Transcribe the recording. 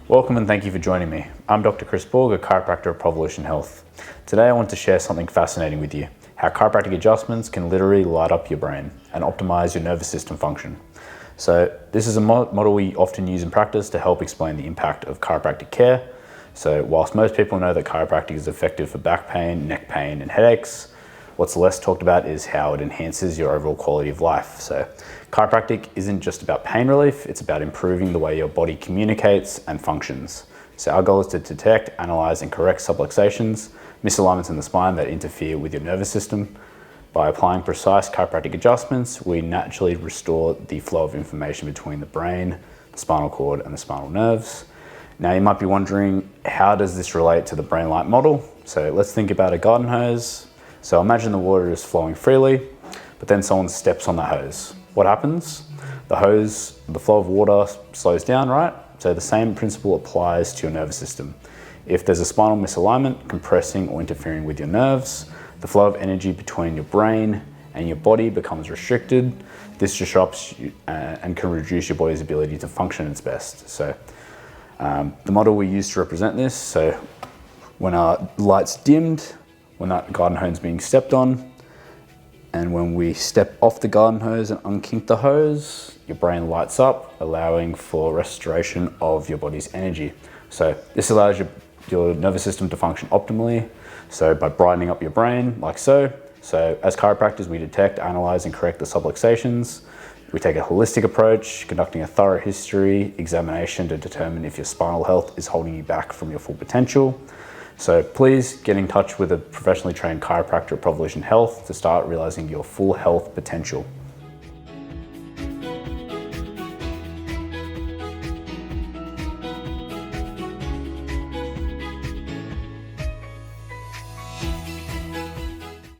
Welcome and thank you for joining me. I'm Dr. Chris Borg, a chiropractor at Provolution Health. Today I want to share something fascinating with you, how chiropractic adjustments can literally light up your brain and optimize your nervous system function. So this is a model we often use in practice to help explain the impact of chiropractic care. So whilst most people know that chiropractic is effective for back pain, neck pain and headaches, what's less talked about is how it enhances your overall quality of life. So chiropractic isn't just about pain relief, it's about improving the way your body communicates and functions. So our goal is to detect, analyze and correct subluxations, misalignments in the spine that interfere with your nervous system. By applying precise chiropractic adjustments, we naturally restore the flow of information between the brain, the spinal cord and the spinal nerves. Now you might be wondering, how does this relate to the brain light model? So let's think about a garden hose. So imagine the water is flowing freely, but then someone steps on the hose. What happens? The flow of water slows down, right? So the same principle applies to your nervous system. If there's a spinal misalignment compressing or interfering with your nerves, the flow of energy between your brain and your body becomes restricted. This disrupts and can reduce your body's ability to function its best. So the model we use to represent this, so when our light's dimmed, when that garden hose is being stepped on, and when we step off the garden hose and unkink the hose, your brain lights up, allowing for restoration of your body's energy. So this allows your nervous system to function optimally. So by brightening up your brain, like so. So as chiropractors, we detect, analyze and correct the subluxations. We take a holistic approach, conducting a thorough history examination to determine if your spinal health is holding you back from your full potential. So please get in touch with a professionally trained chiropractor at Provolution Health to start realizing your full health potential.